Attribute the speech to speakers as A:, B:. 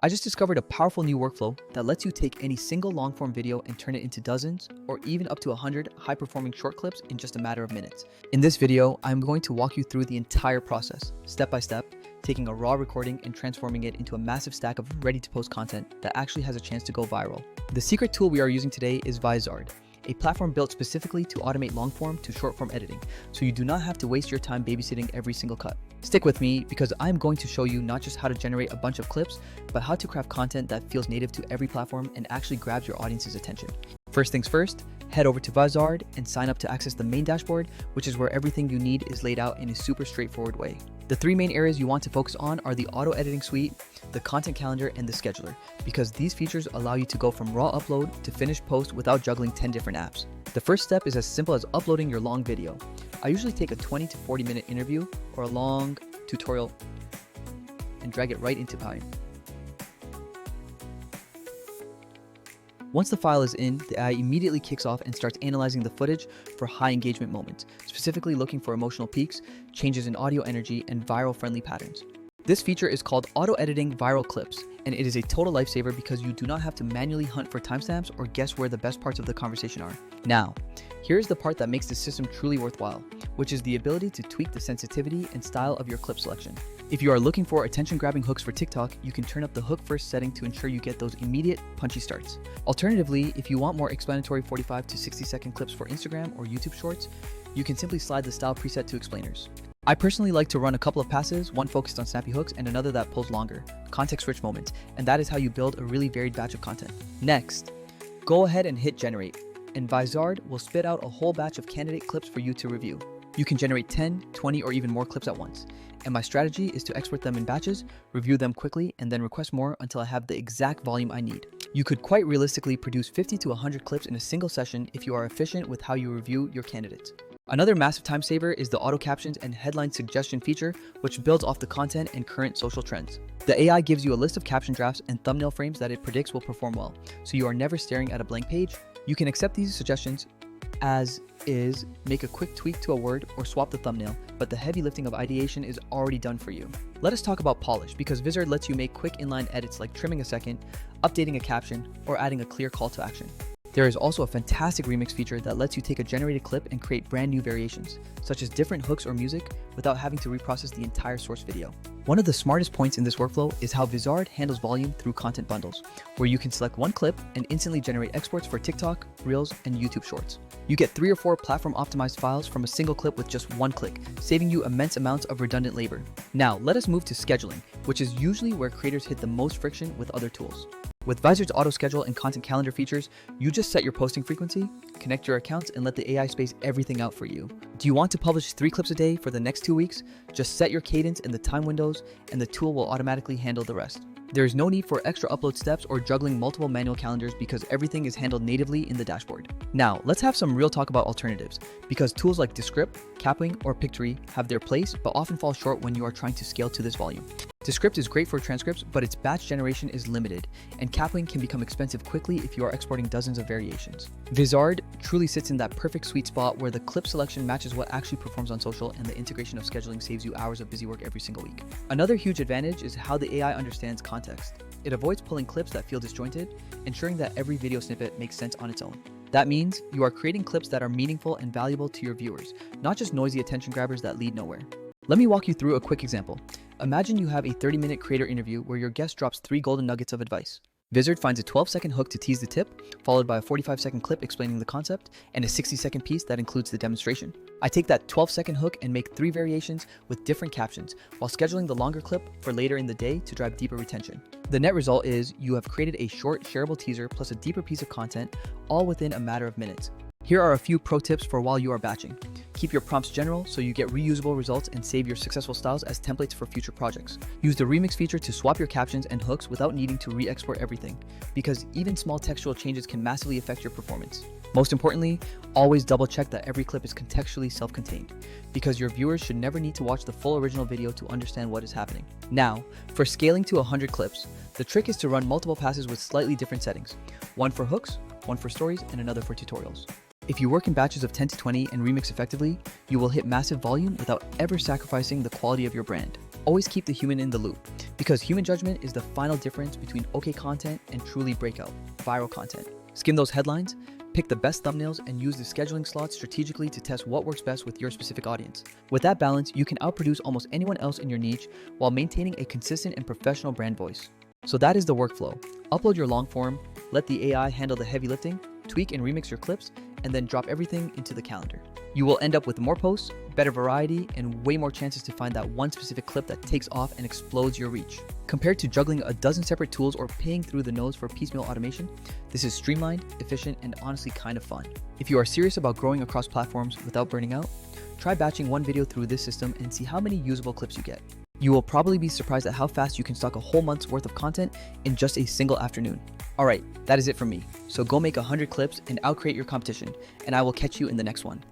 A: I just discovered a powerful new workflow that lets you take any single long-form video and turn it into dozens or even up to 100 high-performing short clips in just a matter of minutes. In this video, I'm going to walk you through the entire process, step by step, taking a raw recording and transforming it into a massive stack of ready-to-post content that actually has a chance to go viral. The secret tool we are using today is Vizard, a platform built specifically to automate long-form to short-form editing, so you do not have to waste your time babysitting every single cut. Stick with me because I'm going to show you not just how to generate a bunch of clips, but how to craft content that feels native to every platform and actually grabs your audience's attention. First things first, head over to Vizard and sign up to access the main dashboard, which is where everything you need is laid out in a super straightforward way. The three main areas you want to focus on are the auto editing suite, the content calendar, and the scheduler, because these features allow you to go from raw upload to finished post without juggling 10 different apps. The first step is as simple as uploading your long video. I usually take a 20 to 40 minute interview or a long tutorial and drag it right into Kapwing. Once the file is in, the AI immediately kicks off and starts analyzing the footage for high engagement moments, specifically looking for emotional peaks, changes in audio energy, and viral-friendly patterns. This feature is called auto-editing viral clips, and it is a total lifesaver because you do not have to manually hunt for timestamps or guess where the best parts of the conversation are. Now, here's the part that makes the system truly worthwhile, which is the ability to tweak the sensitivity and style of your clip selection. If you are looking for attention-grabbing hooks for TikTok, you can turn up the hook first setting to ensure you get those immediate, punchy starts. Alternatively, if you want more explanatory 45 to 60-second clips for Instagram or YouTube Shorts, you can simply slide the style preset to explainers. I personally like to run a couple of passes, one focused on snappy hooks and another that pulls longer, context-rich moments, and that is how you build a really varied batch of content. Next, go ahead and hit generate, and Vizard will spit out a whole batch of candidate clips for you to review. You can generate 10, 20, or even more clips at once. And my strategy is to export them in batches, review them quickly, and then request more until I have the exact volume I need. You could quite realistically produce 50 to 100 clips in a single session if you are efficient with how you review your candidates. Another massive time saver is the auto-captions and headline suggestion feature, which builds off the content and current social trends. The AI gives you a list of caption drafts and thumbnail frames that it predicts will perform well, so you are never staring at a blank page. You can accept these suggestions as is, make a quick tweak to a word, or swap the thumbnail, but the heavy lifting of ideation is already done for you. Let us talk about polish, because Vizard lets you make quick inline edits like trimming a second, updating a caption, or adding a clear call to action. There is also a fantastic remix feature that lets you take a generated clip and create brand new variations, such as different hooks or music, without having to reprocess the entire source video. One of the smartest points in this workflow is how Vizard handles volume through content bundles, where you can select one clip and instantly generate exports for TikTok, Reels, and YouTube Shorts. You get 3 or 4 platform-optimized files from a single clip with just one click, saving you immense amounts of redundant labor. Now, let us move to scheduling, which is usually where creators hit the most friction with other tools. With Vizard's auto schedule and content calendar features, you just set your posting frequency, connect your accounts, and let the AI space everything out for you. Do you want to publish 3 clips a day for the next 2 weeks? Just set your cadence and the time windows, and the tool will automatically handle the rest. There is no need for extra upload steps or juggling multiple manual calendars because everything is handled natively in the dashboard. Now, let's have some real talk about alternatives, because tools like Descript, Kapwing, or Pictory have their place but often fall short when you are trying to scale to this volume. Descript is great for transcripts, but its batch generation is limited, and Kapwing can become expensive quickly if you are exporting dozens of variations. Vizard truly sits in that perfect sweet spot where the clip selection matches what actually performs on social, and the integration of scheduling saves you hours of busy work every single week. Another huge advantage is how the AI understands context. It avoids pulling clips that feel disjointed, ensuring that every video snippet makes sense on its own. That means you are creating clips that are meaningful and valuable to your viewers, not just noisy attention grabbers that lead nowhere. Let me walk you through a quick example. Imagine you have a 30-minute creator interview where your guest drops 3 golden nuggets of advice. Vizard finds a 12-second hook to tease the tip, followed by a 45-second clip explaining the concept, and a 60-second piece that includes the demonstration. I take that 12-second hook and make 3 variations with different captions, while scheduling the longer clip for later in the day to drive deeper retention. The net result is you have created a short, shareable teaser plus a deeper piece of content, all within a matter of minutes. Here are a few pro tips for while you are batching. Keep your prompts general so you get reusable results and save your successful styles as templates for future projects. Use the remix feature to swap your captions and hooks without needing to re-export everything, because even small textual changes can massively affect your performance. Most importantly, always double check that every clip is contextually self-contained, because your viewers should never need to watch the full original video to understand what is happening. Now, for scaling to 100 clips, the trick is to run multiple passes with slightly different settings. One for hooks, one for stories, and another for tutorials. If you work in batches of 10 to 20 and remix effectively, you will hit massive volume without ever sacrificing the quality of your brand. Always keep the human in the loop, because human judgment is the final difference between okay content and truly breakout, viral content. Skim those headlines, pick the best thumbnails, and use the scheduling slots strategically to test what works best with your specific audience. With that balance, you can outproduce almost anyone else in your niche while maintaining a consistent and professional brand voice. So that is the workflow. Upload your long form, let the AI handle the heavy lifting, tweak and remix your clips, and then drop everything into the calendar. You will end up with more posts, better variety, and way more chances to find that one specific clip that takes off and explodes your reach. Compared to juggling a dozen separate tools or paying through the nose for piecemeal automation, this is streamlined, efficient, and honestly kind of fun. If you are serious about growing across platforms without burning out, try batching one video through this system and see how many usable clips you get. You will probably be surprised at how fast you can stock a whole month's worth of content in just a single afternoon. Alright, that is it from me. So go make 100 clips and outcreate your competition, and I will catch you in the next one.